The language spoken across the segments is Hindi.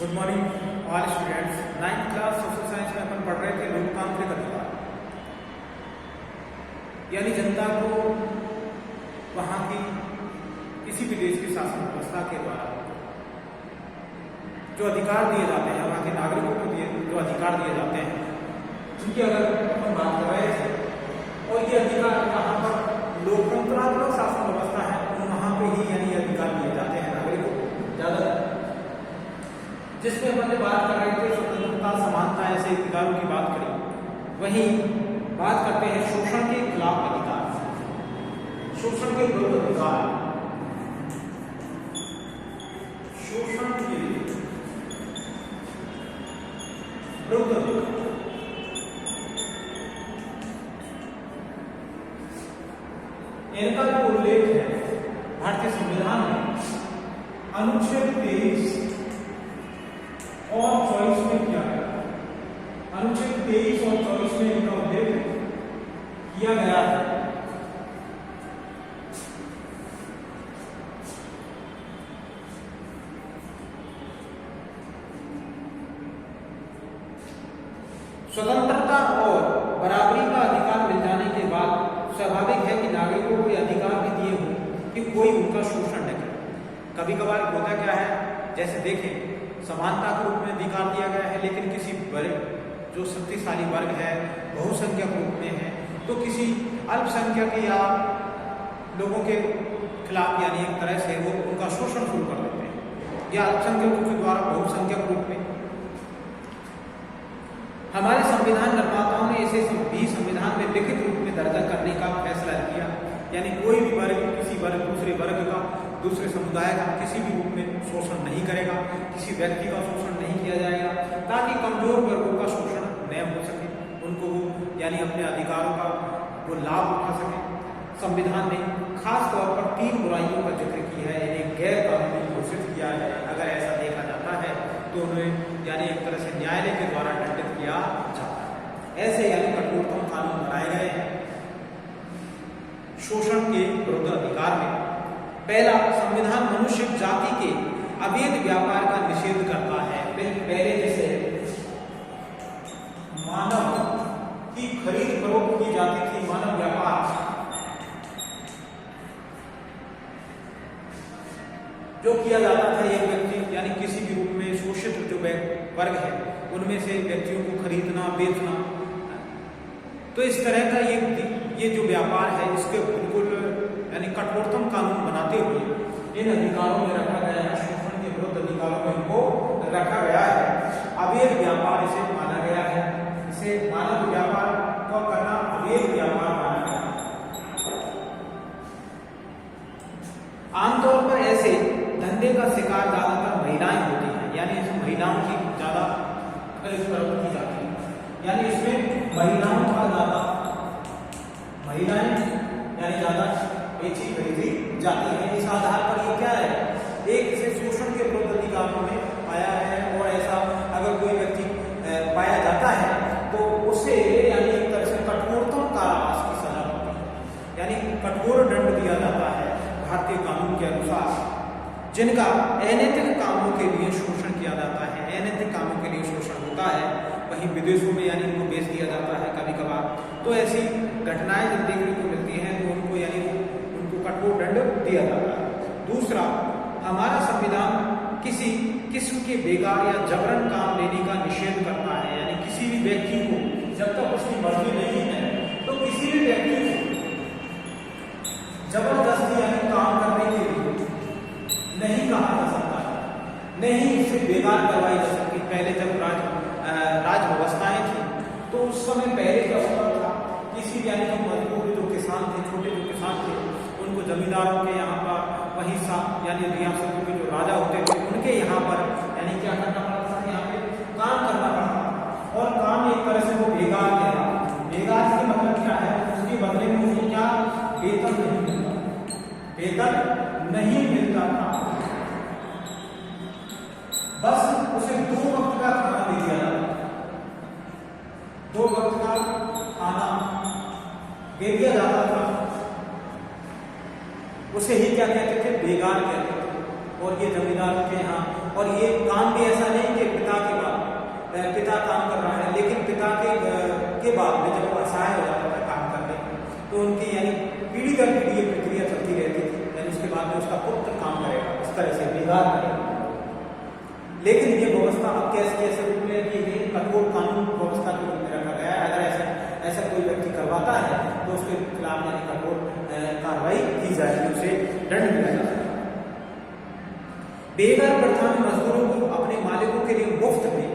Good morning all students. 9th class social science में अपन पढ़ रहे थे लोकतांत्रिक अधिकार, यानी जनता को वहां की किसी भी देश की शासन व्यवस्था के द्वारा जो अधिकार दिए जाते हैं, वहां के नागरिकों को जो अधिकार दिए जाते हैं, उनकी अगर अपन बात कर रहे थे, और ये अधिकार जहाँ पर लोकतंत्रात्मक शासन व्यवस्था है वहां पे ही यानी अधिकार दिए जाते हैं नागरिकों को ज्यादा, जिसमें अपन बात कर रहे थे स्वतंत्रता, समानता, ऐसे अधिकारों की बात करी। वहीं बात करते हैं शोषण के खिलाफ अधिकार, शोषण के विरुद्ध अधिकार, शोषण के विरुद्ध अधिकार। इनका जो उल्लेख है भारतीय संविधान में अनुच्छेद 23 और 24 में किया गया। अनुच्छेद 23 और 24 में इनका उल्लेख किया गया है। स्वतंत्रता और बराबरी का अधिकार मिल जाने के बाद स्वाभाविक है कि नागरिकों को यह अधिकार भी दिए हों कि कोई उनका शोषण न करे। कभी कभार होता क्या है, जैसे देखें समानता के रूप में अधिकार दिया गया है, लेकिन किसी वर्ग जो शक्तिशाली वर्ग है, बहुसंख्यक रूप में है, तो किसी अल्पसंख्यक या लोगों के खिलाफ यानी एक तरह से वो उनका शोषण शुरू कर देते हैं, या अल्पसंख्यकों के द्वारा बहुसंख्यक रूप में। हमारे संविधान निर्माताओं ने इसे भी संविधान में लिखित रूप में दर्ज करने का फैसला किया, यानी कोई भी वर्ग किसी वर्ग दूसरे वर्ग का, दूसरे समुदाय का किसी भी रूप में शोषण नहीं करेगा, किसी व्यक्ति का शोषण नहीं किया जाएगा, ताकि कमजोर वर्गों का शोषण न हो सके, उनको वो यानी अपने अधिकारों का वो लाभ उठा सके। संविधान ने खास तौर पर 3 बुराइयों का जिक्र किया है, इन्हें गैर कानूनी घोषित किया है। अगर ऐसा देखा जाता है तो उन्हें यानी एक तरह से न्यायालय के द्वारा दंडित किया जाता है। ऐसे यानी कठोरतम कानून बनाए गए हैं शोषण के विरुद्ध अधिकार में। पहला, संविधान मनुष्य जाति के अवैध व्यापार का निषेध करता है। पहले जैसे मानव की खरीद फरोख्त की जाती थी, मानव व्यापार जो किया जाता था, एक व्यक्ति यानी किसी भी रूप में शोषित जो वर्ग है उनमें से व्यक्तियों को खरीदना बेचना, तो इस तरह का ये जो व्यापार है इसके बिल्कुल यानी कठोरतम कानून बनाते हुए इन अधिकारों में रखा गया है। शोषण के विरुद्ध अधिकारों में इनको रखा गया है। अवैध व्यापार इसे माना गया है, इसे मानव व्यापार को करना अवैध व्यापार माना गया है। आमतौर पर ऐसे धंधे का शिकार ज्यादातर महिलाएं होती हैं, यानी इसमें महिलाओं की ज्यादा खरीद फरोख्त की जाती है, यानी इसमें महिलाओं का ज्यादा महिलाएं यानी ज्यादा बेची खरीदी जाती है। इस आधार पर ये क्या है, एक इसे शोषण के विरुद्ध अधिकारों में पाया है, और ऐसा अगर कोई व्यक्ति पाया जाता है तो उसे यानी एक तरह से कठोरतम कारावास की सजा होती है, यानी कठोर दंड दिया जाता है भारतीय कानून के अनुसार। जिनका अनैतिक कामों के लिए शोषण किया जाता है, अनैतिक कामों के लिए शोषण होता है, वहीं विदेशों में यानी उनको बेच दिया जाता है कभी कभार, तो ऐसी घटनाएं जब देखने को मिलती हैं तो उनको यानी उनको कठोर दंड दिया जाता है। दूसरा, हमारा संविधान किसी किस्म के बेकार या जबरन काम लेने का निषेध करता है, यानी किसी भी व्यक्ति को जब तक उसकी मर्जी नहीं है तो किसी भी व्यक्ति को जबरदस्ती यानी काम करने के लिए नहीं कहा जा सकता है, नहीं उसे बेकार करवाई जा सकती। पहले जब राज व्यवस्थाएं थी तो उस समय पहले क्या होता था, किसी यानी जो मजबूर जो किसान थे, छोटे जो किसान थे, उनको जमींदारों के यहाँ पर वहीं यानी रियासतों के जो राजा होते थे उनके यहाँ पर यानी क्या करना पड़ता था, यहाँ पे काम करना पड़ता था, और काम एक तरह से वो बेकार कहला। बेकार का मतलब क्या है, उसके बदले में उसे क्या वेतन नहीं मिलता, वेतन नहीं मिलता था, बस उसे 2 वक्त का खाना दे दिया जाता, 2 वक्त का खाना दे दिया जाता था। उसे ही क्या कहते थे, बेगार कहते थे। और ये जमींदारों के यहाँ, और ये काम भी ऐसा नहीं कि बाद में जब वो असहाय हो जाता था काम करने, तो उनकी यानी पीढ़ी दर पीढ़ी ये प्रक्रिया चलती रहती थी, यानी उसके बाद में उसका पुत्र काम करेगा, इस तरह से बेगार करेगा। लेकिन ये व्यवस्था अब कैसे रूप में की गई, कठोर कानून व्यवस्था के रूप में रखा गया है। अगर ऐसा कोई व्यक्ति करवाता है तो उसके खिलाफ यानी कठोर कार्रवाई की जाएगी, उसे दंड दिया जाएगा। बेगार प्रथा में मजदूरों को अपने मालिकों के लिए मुफ्त में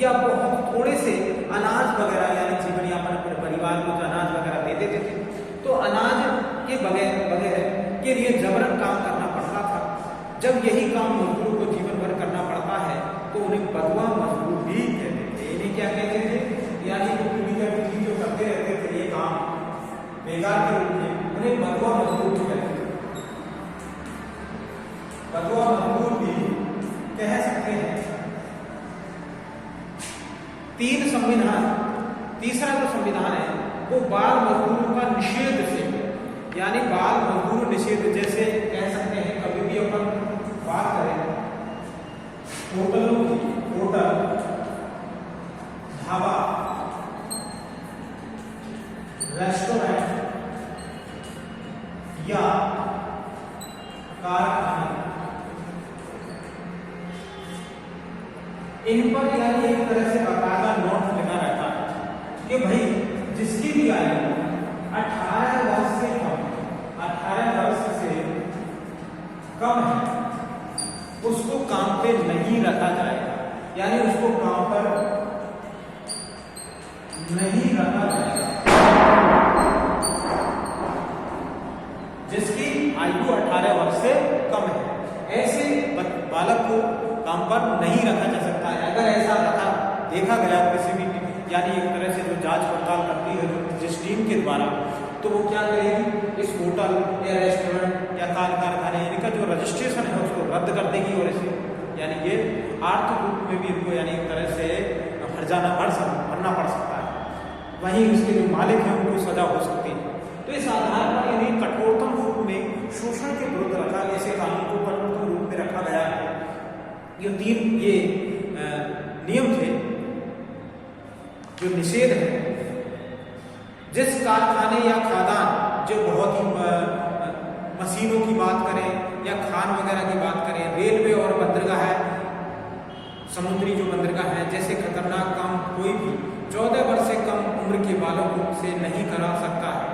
या बहुत थोड़े से अनाज वगैरह यानी जीवन यापन अपने परिवार को जो अनाज वगैरह दे देते थे, तो अनाज के वगैरह के लिए जबरन काम करना पड़ता था। जब यही काम मजदूरों को जीवन भर करना पड़ता है तो उन्हें बदवा मजदूर भी कहते थे। इन्हें क्या कहते थे, यानी पीढ़ी दर पीढ़ी जो करते रहते थे ये काम बेगार के रूप में, उन्हें बदवा मजदूर कहते थे। बदवा मजदूर भी कह सकते हैं। तीसरा जो संविधान है वो बाल मजदूरों का निषेध से, यानी बाल मजदूर निषेध, जैसे कह सकते हैं कभी भी अपन बात करें होटलों की, होटल, ढाबा, रेस्टोरेंट या कारखाने, इन पर यानी एक तरह से बाकायदा नोट लिखा रहता है कि भाई जिसकी भी आयु 18 वर्ष से कम, 18 वर्ष से कम है, उसको काम पे नहीं रखा जाएगा, यानी उसको काम पर नहीं रखा जाएगा। जिसकी आयु 18 वर्ष से कम है, ऐसे बालक को काम पर नहीं रखा जा सकता है। अगर ऐसा देखा गया किसी भी यानी एक तरह से जो जांच पड़ताल करती है जिस टीम के द्वारा, तो वो क्या करेगी, इस होटल या रेस्टोरेंट या कारखाने इनका जो रजिस्ट्रेशन है उसको रद्द कर देगी, और इसे यानी ये आर्थिक रूप में भी इनको यानी एक तरह से भरना पड़ सकता है। वहीं उसके जो मालिक हैं उनको सजा हो सकती है। तो इस आधार पर यानी कठोरतम रूप में शोषण के विरुद्ध रखा, ऐसे कानून को कठोरतम रूप में रखा गया है। ये 3 नियम थे जो निषेध है। जिस कारखाने या खादान जो बहुत ही मशीनों की बात करें या खान वगैरह की बात करें, रेलवे और बंदरगाह है, समुद्री जो बंदरगाह है, जैसे खतरनाक काम कोई भी 14 वर्ष से कम उम्र के बालकों से नहीं करा सकता है।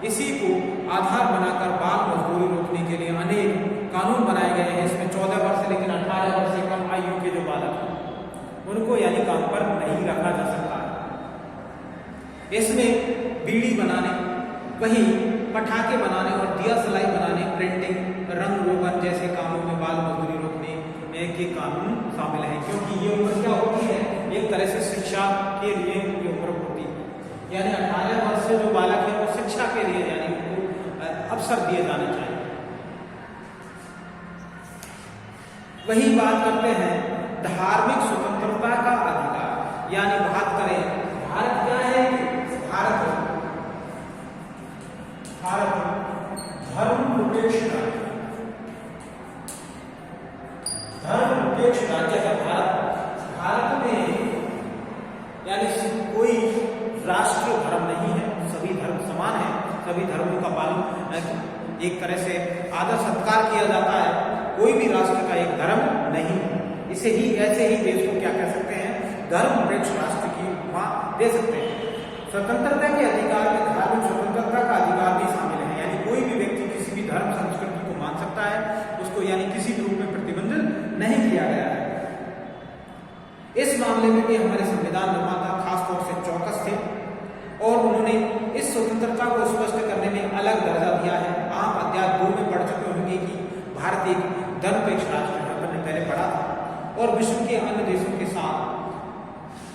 इसी को आधार बनाकर बाल मजदूरी रोकने के लिए अनेक कानून बनाए गए हैं। इसमें 14 वर्ष लेकिन 18 वर्ष से कम आयु के जो बालक हैं उनको यानी काम पर नहीं रखा जा सकता है। इसमें बीड़ी बनाने, वही पटाखे बनाने और दिया सलाई बनाने, प्रिंटिंग, रंग रोगन जैसे कामों में बाल मजदूरी रोकने के कानून शामिल हैं, क्योंकि ये उम्र क्या होती है, एक तरह से शिक्षा के लिए ये उम्र होती है। यानी 18 वर्ष से जो बालक है वो शिक्षा के लिए यानी उनको अवसर दिए जाने चाहिए। वही बात करते हैं धार्मिक स्वतंत्रता का अधिकार, यानी बात करें भारत क्या है, भारत धर्मनिरपेक्ष राज्य, धर्मनिरपेक्ष राज्य है भारत में यानी कोई राष्ट्रीय धर्म नहीं है, सभी धर्म समान है, सभी धर्मों का पालन एक तरह से आदर सत्कार किया जाता है। कोई भी राष्ट्र का एक धर्म नहीं है। इसे ही ऐसे ही देश को क्या कह सकते हैं, धर्मनिरपेक्ष राष्ट्र की उपमा दे सकते हैं। स्वतंत्रता के अधिकार में धार्मिक स्वतंत्रता का अधिकार भी शामिल है, यानी कोई भी व्यक्ति किसी भी धर्म संस्कृति को मान सकता है, उसको यानी किसी भी रूप में प्रतिबंधित नहीं किया गया है। इस मामले में भी हमारे संविधान निर्माता खासतौर से चौकस थे और उन्होंने इस स्वतंत्रता को स्पष्ट करने में अलग दर्जा दिया है। आप अध्याय 2 में पढ़ चुके होंगे कि भारत एक धर्मनिरपेक्ष राष्ट्र है, आपने पहले पढ़ा था, और विश्व के अन्य देशों के साथ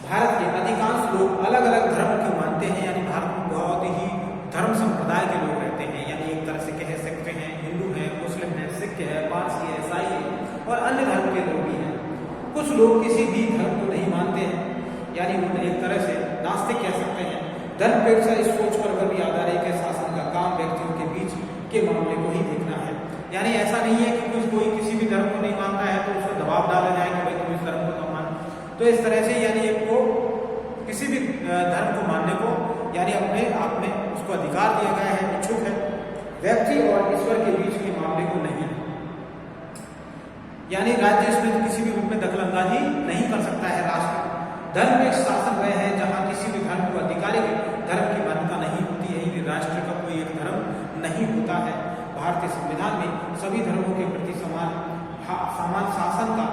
भारत के अधिकांश लोग अलग अलग धर्म को मानते हैं, यानी भारत में बहुत ही धर्म संप्रदाय के लोग रहते हैं, यानी एक तरह से कह सकते हैं हिंदू है, मुस्लिम है, सिख है, पारसी है, ईसाई है और अन्य धर्म के लोग भी हैं। कुछ लोग किसी भी धर्म को नहीं मानते हैं, यानी उन्हें एक तरह से नास्तिक कह सकते हैं। धर्मनिरपेक्षता इस सोच पर भी आधार है कि शासन का काम व्यक्तियों के बीच के मामले को ही देखना है, यानी ऐसा नहीं है कि कोई किसी भी धर्म को नहीं मानता है तो उसको दबाव डाला जाए कि भाई तुम इस धर्म को तो मान। तो इस तरह से यानी आपको किसी भी धर्म को मानने को अधिकार दिया गया है, इच्छुक है, व्यक्ति और ईश्वर के बीच के मामले को नहीं, यानी राज्य इसमें किसी भी रूप में दखलंदाजी नहीं कर सकता है। राष्ट्र धर्म एक शासन वह है जहां किसी भी धर्म को आधिकारिक धर्म की मान्यता नहीं होती है, यानी राष्ट्र का कोई एक धर्म नहीं होता है। भारतीय संविधान में सभी धर्मों के प्रति समान शासन का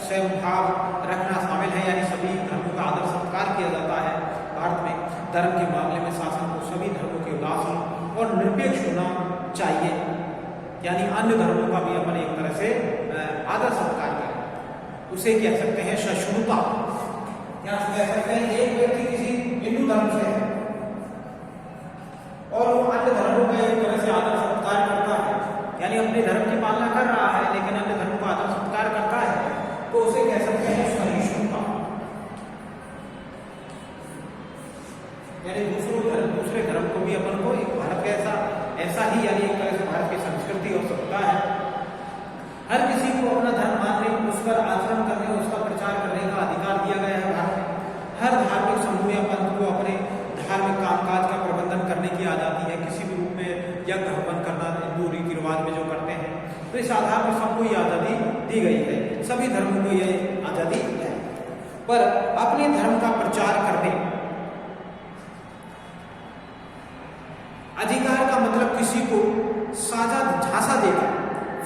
स्वभाव रखना शामिल है, यानी सभी धर्मों का आदर सत्कार किया जाता है। भारत में धर्म के मामले में शासन को सभी धर्मों के उदासीन और निरपेक्ष होना चाहिए, यानी अन्य धर्मों का भी अपन एक तरह से आदर सत्कार करें, उसे कह सकते हैं सहिष्णुता। या कह सकते हैं एक व्यक्ति किसी हिंदू धर्म से है और वो अन्य धर्मों का एक तरह से आदर सत्कार करता है, यानी अपने धर्म की पालना कर रहा है लेकिन अन्य धर्म का आदर सत्कार करता है, तो उसे कह सकते हैं सहिष्णुता। यानी दूसरे धर्म को भी अपन को एक भारत का ऐसा ही, यानी एक तरह से भारत की संस्कृति और सभ्यता है। हर किसी को अपना धर्म मानने, उस पर आचरण करने, उसका प्रचार करने का अधिकार दिया गया है भारत में। हर धार्मिक समूह या पंथ को अपने धार्मिक कामकाज का प्रबंधन करने की आजादी है, किसी भी रूप में यज्ञ हवन करना हिंदू रीति रिवाज में जो करते हैं, तो इस आधार पर सबको ये आजादी दी गई है, सभी धर्मों को ये आजादी है। पर अपने धर्म का प्रचार करने अधिकार का मतलब किसी को साझा झांसा देकर,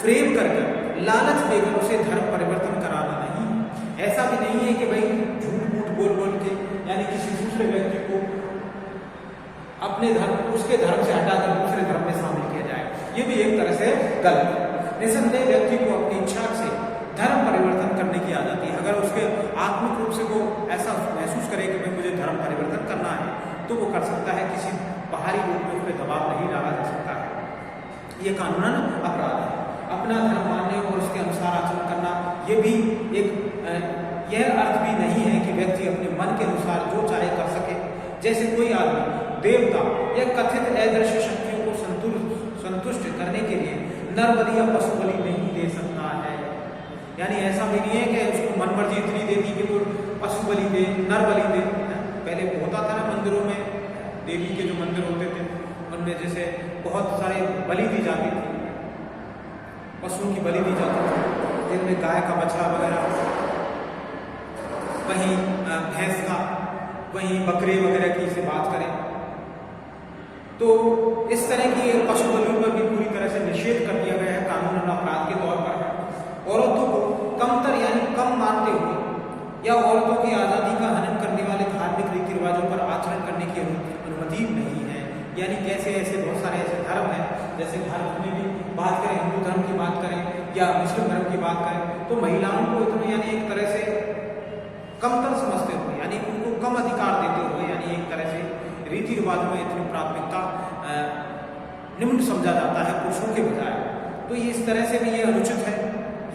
फ्रेम करके, लालच देकर उसे धर्म परिवर्तन कराना नहीं। ऐसा भी नहीं है कि भाई झूठ मूठ बोल के, यानी किसी दूसरे व्यक्ति को अपने धर्म, उसके धर्म से हटाकर दूसरे धर्म में शामिल किया जाए, ये भी एक तरह से गलत है। निसंदेह व्यक्ति को अपनी इच्छा से धर्म परिवर्तन करने की आजादी है। अगर उसके आत्मिक रूप से वो ऐसा महसूस करे कि भाई मुझे धर्म परिवर्तन करना है, तो वो कर सकता है, किसी बाहरी रूप में उस पर दबाव नहीं डाला जा सकता है। ये कानूनन अपराध है। अपना धर्म मानने और उसके अनुसार आचरण करना, ये भी एक यह अर्थ भी नहीं है कि व्यक्ति अपने मन के अनुसार जो चाहे कर सके। जैसे कोई आदमी देवता या कथित अदृश्य शक्तियों को संतुष्ट करने के लिए नर बलि या पशु बलि नहीं दे सकता है, यानी ऐसा भी नहीं है कि उसको मन मर्जी इतनी दे दी कि वो पशु बलि दे, नर बलि दे। पहले होता था ना मंदिरों में, देवी के जो मंदिर होते थे उनमें जैसे बहुत सारे बलि दी जाती थी, पशुओं की बलि दी जाती थी, जिनमें गाय का बछड़ा वगैरह, वहीं भैंस का, वहीं बकरे वगैरह की से बात करें तो इस तरह की पशु बलियों पर भी पूरी तरह से निषेध कर दिया गया है, कानूनन अपराध के तौर पर है। औरतों को कमतर यानी कम मानते हुए या औरतों की आज़ादी का हनन करने वाले धार्मिक रीति रिवाजों पर आचरण करने की अनुमति नहीं है। यानी कैसे ऐसे बहुत सारे ऐसे धर्म हैं, जैसे भारत में भी बात करें, हिंदू धर्म की बात करें या मुस्लिम धर्म की बात करें, तो महिलाओं को इतने यानी एक तरह से कमतर समझते हुए, यानी उनको कम अधिकार देते हुए, यानी एक तरह से रीति रिवाजों में इतनी प्राथमिकता निम्न समझा जाता है पुरुषों के बजाय, तो ये इस तरह से भी ये अनुचित है।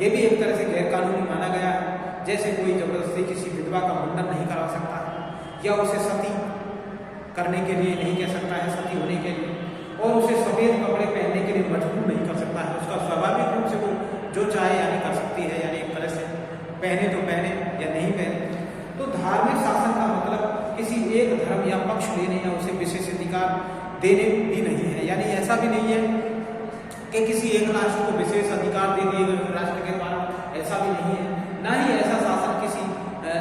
ये भी एक तरह से गैर कानूनी माना गया है। जैसे कोई जबरदस्ती किसी विधवा का मुंडन नहीं करा सकता है, या उसे सती करने के लिए नहीं कह सकता है, सती होने के लिए, और उसे सफेद कपड़े पहनने के लिए मजबूर नहीं कर सकता है। उसका स्वाभाविक रूप से वो जो चाहे यानी कर सकती है, यानी एक तरह से पहने तो पहने या नहीं पहने। तो धार्मिक शासन का मतलब किसी एक धर्म या पक्ष लेने या उसे विशेष अधिकार देने भी नहीं है। यानी ऐसा भी नहीं है कि किसी एक राष्ट्र को विशेष अधिकार दे दिए गए राष्ट्र के द्वारा, ऐसा भी नहीं है। ना ही ऐसा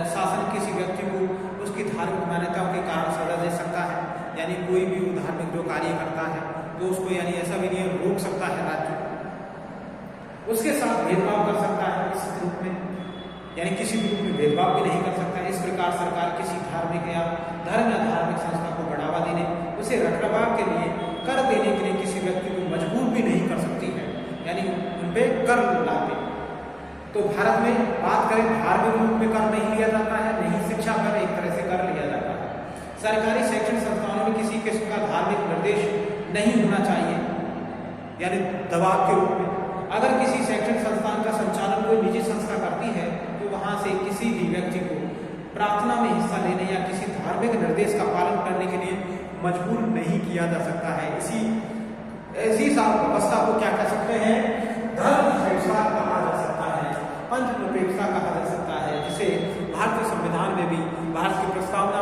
शासन किसी व्यक्ति को उसकी धार्मिक मान्यताओं के कारण सजा दे सकता है। यानी कोई भी धार्मिक जो कार्य करता है तो उसको यानी ऐसा भी नहीं रोक सकता है राज्य, उसके साथ भेदभाव कर सकता है इस रूप में, यानी किसी भी रूप में भेदभाव भी नहीं कर सकता। इस प्रकार सरकार किसी धार्मिक या धार्मिक संस्था को बढ़ावा देने, उसे रखरखाव के लिए, कर देने के लिए किसी व्यक्ति को मजबूर भी नहीं कर सकती है, यानी उन पे कर लाते। तो भारत में बात करें, धार्मिक रूप में कर नहीं लिया जाता है, नहीं शिक्षा कर एक तरह से कर लिया जाता है। सरकारी शैक्षणिक संस्थानों में किसी किस्म का धार्मिक निर्देश नहीं होना चाहिए, यानी दबाव के रूप में। अगर किसी शैक्षणिक संस्थान का संचालन कोई निजी संस्था करती है तो वहां से किसी भी व्यक्ति को प्रार्थना में हिस्सा लेने या किसी धार्मिक निर्देश का पालन करने के लिए मजबूर नहीं किया जा सकता है। ऐसी व्यवस्था को क्या कह सकते हैं? धर्म निरपेक्षता कहा जा सकता है, पंथ निरपेक्षता कहा जा सकता है, जिसे भारतीय संविधान में भी, भारत की प्रस्तावना